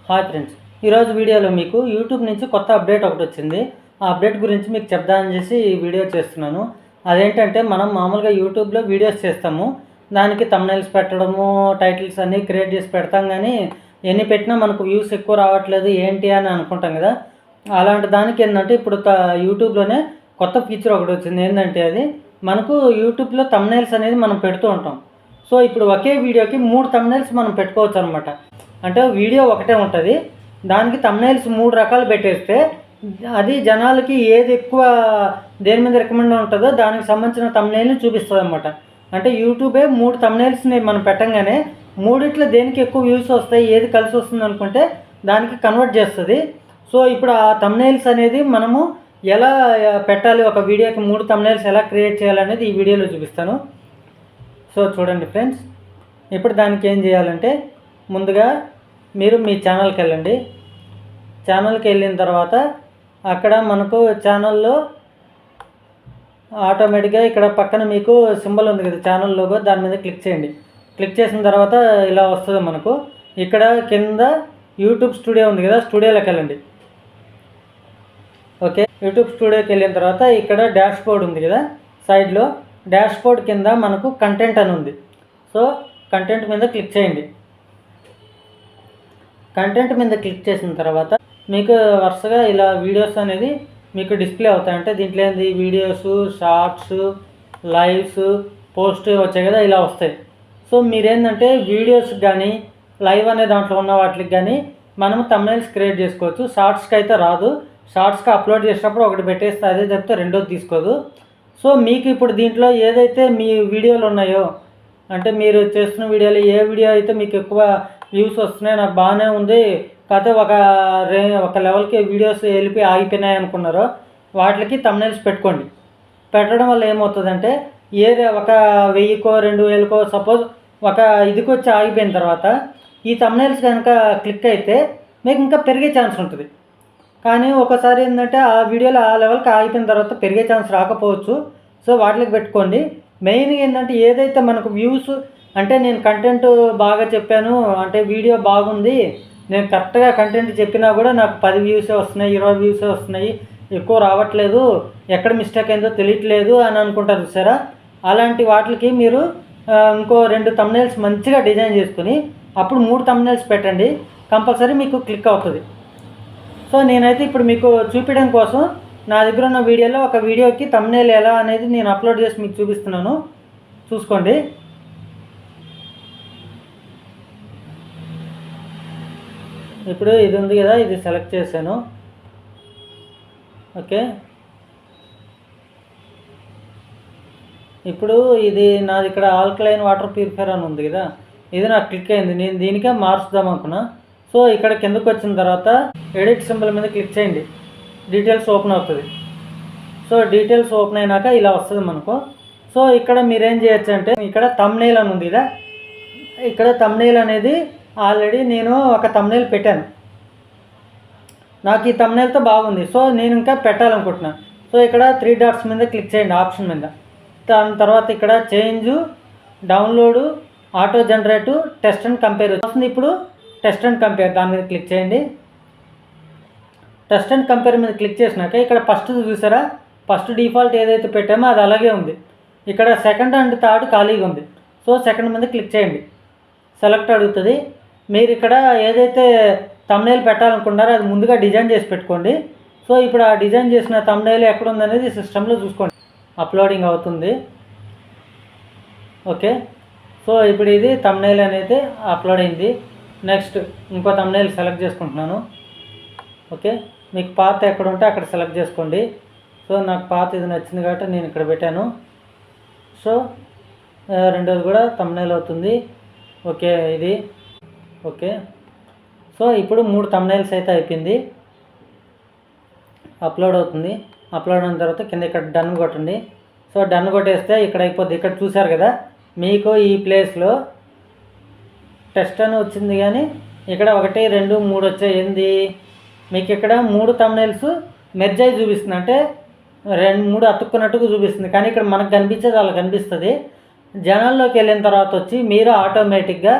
Hi friends, ఈరోజు వీడియోలో మీకు యూట్యూబ్ నుంచి కొత్త అప్డేట్ ఒకటి వచ్చింది. ఆ అప్డేట్ గురించి మీకు చెప్దామని చేసి ఈ వీడియో చేస్తున్నాను. అదేంటంటే మనం మామూలుగా యూట్యూబ్లో వీడియోస్ చేస్తాము, దానికి థంబ్నెయిల్స్ పెట్టడము, టైటిల్స్ అన్నీ క్రియేట్ చేసి పెడతాం. కానీ ఎన్ని పెట్టినా మనకు వ్యూస్ ఎక్కువ రావట్లేదు ఏంటి అని అనుకుంటాం కదా. అలాంటి దానికి ఏంటంటే ఇప్పుడు యూట్యూబ్లోనే కొత్త ఫీచర్ ఒకటి వచ్చింది. ఏంటంటే అది మనకు యూట్యూబ్లో థంబ్నెయిల్స్ అనేది మనం పెడుతూ ఉంటాం. సో ఇప్పుడు ఒకే వీడియోకి 3 థంబ్నెయిల్స్ మనం పెట్టుకోవచ్చు అనమాట. అంటే వీడియో ఒకటే ఉంటుంది, దానికి థంబ్నెయిల్స్ 3 రకాలు పెట్టేస్తే అది జనాలకి ఏది ఎక్కువ దేని మీద రికమెండ్ ఉంటుందో దానికి సంబంధించిన థంబ్నెయిల్ని చూపిస్తుంది అనమాట. అంటే యూట్యూబే 3 థంబ్నెయిల్స్ని మనం పెట్టంగానే మూడిట్లో దేనికి ఎక్కువ వ్యూస్ వస్తాయి, ఏది కలిసి వస్తుంది అనుకుంటే దానికి కన్వర్ట్ చేస్తుంది. సో ఇప్పుడు ఆ థంబ్నెయిల్స్ అనేది మనము ఎలా పెట్టాలి, ఒక వీడియోకి 3 థంబ్నెయిల్స్ ఎలా క్రియేట్ చేయాలనేది ఈ వీడియోలో చూపిస్తాను. సో చూడండి ఫ్రెండ్స్, ఇప్పుడు దానికి ఏం చేయాలంటే ముందుగా మీరు మీ ఛానల్కి వెళ్ళండి. ఛానల్కి వెళ్ళిన తర్వాత అక్కడ మనకు ఛానల్లో ఆటోమేటిక్గా ఇక్కడ పక్కన మీకు సింబల్ ఉంది కదా, ఛానల్ లోగో, దాని మీద క్లిక్ చేయండి. క్లిక్ చేసిన తర్వాత ఇలా వస్తుంది మనకు. ఇక్కడ కింద యూట్యూబ్ స్టూడియో ఉంది కదా, స్టూడియోలోకి వెళ్ళండి. ఓకే, యూట్యూబ్ స్టూడియోకి వెళ్ళిన తర్వాత ఇక్కడ డాష్ బోర్డ్ ఉంది కదా, సైడ్లో డాష్ బోర్డ్ కింద మనకు కంటెంట్ అని ఉంది. సో కంటెంట్ మీద క్లిక్ చేయండి. కంటెంట్ మీద క్లిక్ చేసిన తర్వాత మీకు వరుసగా ఇలా వీడియోస్ అనేది మీకు డిస్ప్లే అవుతాయి. అంటే దీంట్లో ఏంది వీడియోస్, షార్ట్స్, లైవ్స్, పోస్ట్ వచ్చాయి కదా, ఇలా వస్తాయి. సో మీరేంటంటే వీడియోస్ కానీ లైవ్ అనే దాంట్లో ఉన్న వాటికి కానీ మనము థంబ్నెయిల్స్ క్రియేట్ చేసుకోవచ్చు. షార్ట్స్కి అయితే రాదు, షార్ట్స్కి అప్లోడ్ చేసేటప్పుడు ఒకటి పెట్టేస్తే అదే చెప్తే రెండోది తీసుకోదు. సో మీకు ఇప్పుడు దీంట్లో ఏదైతే మీ వీడియోలు ఉన్నాయో, అంటే మీరు చేస్తున్న వీడియోలు ఏ వీడియో అయితే మీకు ఎక్కువ వ్యూస్ వస్తున్నాయి, నాకు బాగానే ఉంది, కాకపోతే ఒక లెవెల్కి వీడియోస్ వెళ్ళిపోయి ఆగిపోయినాయి అనుకున్నారో వాటికి థంబ్నెయిల్స్ పెట్టుకోండి. పెట్టడం వల్ల ఏమవుతుందంటే ఒక 1000కో 2000కో సపోజ్ ఒక ఇదికి వచ్చి ఆగిపోయిన తర్వాత ఈ థంబ్నెయిల్స్ కనుక క్లిక్ అయితే మీకు ఇంకా పెరిగే ఛాన్స్ ఉంటుంది. కానీ ఒకసారి ఏంటంటే ఆ వీడియోలో ఆ లెవెల్కి ఆగిపోయిన తర్వాత పెరిగే ఛాన్స్ రాకపోవచ్చు. సో వాటికి పెట్టుకోండి. మెయిన్గా ఏంటంటే ఏదైతే మనకు వ్యూస్, అంటే నేను కంటెంట్ బాగా చెప్పాను, అంటే వీడియో బాగుంది, నేను కరెక్ట్గా కంటెంట్ చెప్పినా కూడా నాకు 10 వ్యూసే వస్తున్నాయి, 20 వ్యూసే వస్తున్నాయి, ఎక్కువ రావట్లేదు, ఎక్కడ మిస్టేక్ అయిందో తెలియట్లేదు అని అనుకుంటారు చూసారా. అలాంటి వాటికి మీరు ఇంకో 2 థంబ్నెయిల్స్ మంచిగా డిజైన్ చేసుకుని అప్పుడు 3 థంబ్నెయిల్స్ పెట్టండి, కంపల్సరీ మీకు క్లిక్ అవుతుంది. సో నేనైతే ఇప్పుడు మీకు చూపించడం కోసం నా దగ్గర ఉన్న వీడియోలో ఒక వీడియోకి థంబ్నెయిల్ ఎలా అనేది నేను అప్లోడ్ చేసి మీకు చూపిస్తున్నాను, చూసుకోండి. ఇప్పుడు ఇది ఉంది కదా, ఇది సెలెక్ట్ చేశాను. ఓకే, ఇప్పుడు ఇది నాది ఇక్కడ ఆల్కలైన్ వాటర్ ప్యూరిఫైయర్ అని ఉంది కదా, ఇది నాకు క్లిక్ అయింది. నేను దీనికే మార్చుదాం అనుకున్నా. సో ఇక్కడ కిందకు వచ్చిన తర్వాత ఎడిట్ సింబల్ మీద క్లిక్ చేయండి, డీటెయిల్స్ ఓపెన్ అవుతుంది. సో డీటెయిల్స్ ఓపెన్ అయినాక ఇలా వస్తుంది మనకు. సో ఇక్కడ మీరేం చేయొచ్చు అంటే ఇక్కడ థంబ్నెయిల్ అని ఉంది కదా, ఇక్కడ థంబ్నెయిల్ అనేది ఆల్రెడీ నేను ఒక థంబ్నెయిల్ పెట్టాను, నాకు ఈ థంబ్నెయిల్తో బాగుంది. సో నేను ఇంకా పెట్టాలనుకుంటున్నాను. సో ఇక్కడ 3 డాట్స్ మీద క్లిక్ చేయండి, ఆప్షన్ మీద. దాని తర్వాత ఇక్కడ change, download, auto generate, test and compare వస్తుంది. ఇప్పుడు టెస్ట్ అండ్ కంపేర్ దాని మీద క్లిక్ చేయండి. టెస్ట్ అండ్ కంపేర్ మీద క్లిక్ చేసినాక ఇక్కడ ఫస్ట్ చూసారా, ఫస్ట్ డిఫాల్ట్ ఏదైతే పెట్టామో అది అలాగే ఉంది. ఇక్కడ సెకండ్ అండ్ థర్డ్ ఖాళీగా ఉంది. సో సెకండ్ మీద క్లిక్ చేయండి, సెలెక్ట్ అడుగుతుంది. మీరు ఇక్కడ ఏదైతే థంబ్నెయిల్ పెట్టాలనుకుంటారో అది ముందుగా డిజైన్ చేసి పెట్టుకోండి. సో ఇప్పుడు ఆ డిజైన్ చేసిన థంబ్నెయిల్ ఎక్కడ ఉందనేది సిస్టంలో చూసుకోండి. అప్లోడింగ్ అవుతుంది. ఓకే, సో ఇప్పుడు ఇది థంబ్నెయిల్ అనేది అప్లోడ్ అయింది. నెక్స్ట్ ఇంకో థంబ్నెయిల్ సెలెక్ట్ చేసుకుంటున్నాను. ఓకే, మీకు పాత్ ఎక్కడ ఉంటే అక్కడ సెలెక్ట్ చేసుకోండి. సో నాకు పాత్ ఇది నచ్చింది కాబట్టి నేను ఇక్కడ పెట్టాను. సో రెండోది కూడా థంబ్నెయిల్ అవుతుంది. ఓకే, ఇది ఓకే. సో ఇప్పుడు 3 థంబ్నెయిల్స్ అయితే అయిపోయింది, అప్లోడ్ అవుతుంది. అప్లోడ్ అయిన తర్వాత కింద ఇక్కడ డన్ కొట్టండి. సో డన్ కొట్టేస్తే ఇక్కడ అయిపోద్ది. ఇక్కడ చూసారు కదా, మీకు ఈ ప్లేస్లో టెస్ట్ అని వచ్చింది, కానీ ఇక్కడ 1 2 3 వచ్చాయి. ఏంది మీకు ఇక్కడ 3 థంబ్నెయిల్స్ మెర్జ్ అయి చూపిస్తుంది, అంటే 2 3 అతుక్కున్నట్టుగా చూపిస్తుంది. కానీ ఇక్కడ మనకు కనిపించేది అలా కనిపిస్తుంది. జనాల్లోకి వెళ్ళిన తర్వాత వచ్చి మీరు ఆటోమేటిక్గా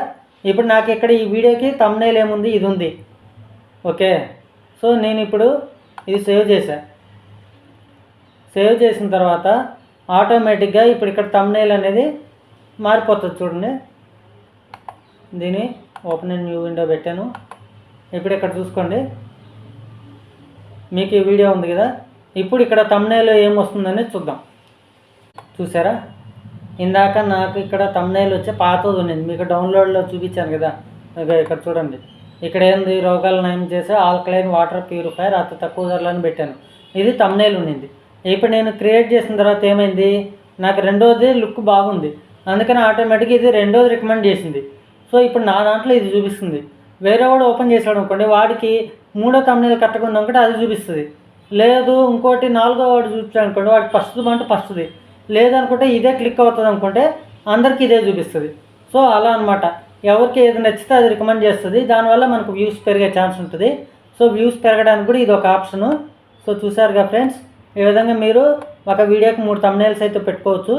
ఇప్పుడు నాకు ఇక్కడ ఈ వీడియోకి థంబ్నెయిల్ ఏముంది, ఇది ఉంది. ఓకే. సో నేను ఇప్పుడు ఇది సేవ్ చేశా. సేవ్ చేసిన తర్వాత ఆటోమేటిక్గా ఇప్పుడు ఇక్కడ థంబ్నెయిల్ అనేది మారిపోతుంది చూడండి. దీన్ని ఓపెన్ అండ్ న్యూ విండో పెట్టాను. ఇప్పుడు ఇక్కడ చూసుకోండి, మీకు ఈ వీడియో ఉంది కదా. ఇప్పుడు ఇక్కడ థంబ్నెయిల్ ఏం వస్తుందనేది చూద్దాం. చూసారా, ఇందాక నాకు ఇక్కడ థంబ్నెయిల్ వచ్చే పాతది ఉన్నది, మీకు డౌన్లోడ్లో చూపించాను కదా. ఇక్కడ చూడండి, ఇక్కడ ఏంది, రోగాలు నయం చేసే ఆల్కలైన్ వాటర్ ప్యూరిఫైయర్ అతి తక్కువ ధరలని పెట్టాను. ఇది థంబ్నెయిల్ ఉన్నింది. ఇప్పుడు నేను క్రియేట్ చేసిన తర్వాత ఏమైంది, నాకు రెండోది లుక్ బాగుంది, అందుకని ఆటోమేటిక్గా ఇది రెండోది రికమెండ్ చేసింది. సో ఇప్పుడు నా దాంట్లో ఇది చూపిస్తుంది. వేరే వాడు ఓపెన్ చేశాడు అనుకోండి, వాడికి మూడో థంబ్నెయిల్ కరెక్ట్గా ఉంది అనుకుంటే అది చూపిస్తుంది. లేదు ఇంకోటి నాలుగో వాడు చూపించాడు అనుకోండి, వాడికి ఫస్ట్ది అంటే ఫస్ట్ది, లేదనుకుంటే ఇదే క్లిక్ అవుతుంది అనుకుంటే అందరికీ ఇదే చూపిస్తుంది. సో అలా అనమాట, ఎవరికి ఏది నచ్చితే అది రికమెండ్ చేస్తుంది. దానివల్ల మనకు వ్యూస్ పెరిగే ఛాన్స్ ఉంటుంది. సో వ్యూస్ పెరగడానికి కూడా ఇది ఒక ఆప్షను. సో చూసారుగా ఫ్రెండ్స్, ఈ విధంగా మీరు ఒక వీడియోకి 3 థంబ్నెయిల్స్ అయితే పెట్టుకోవచ్చు.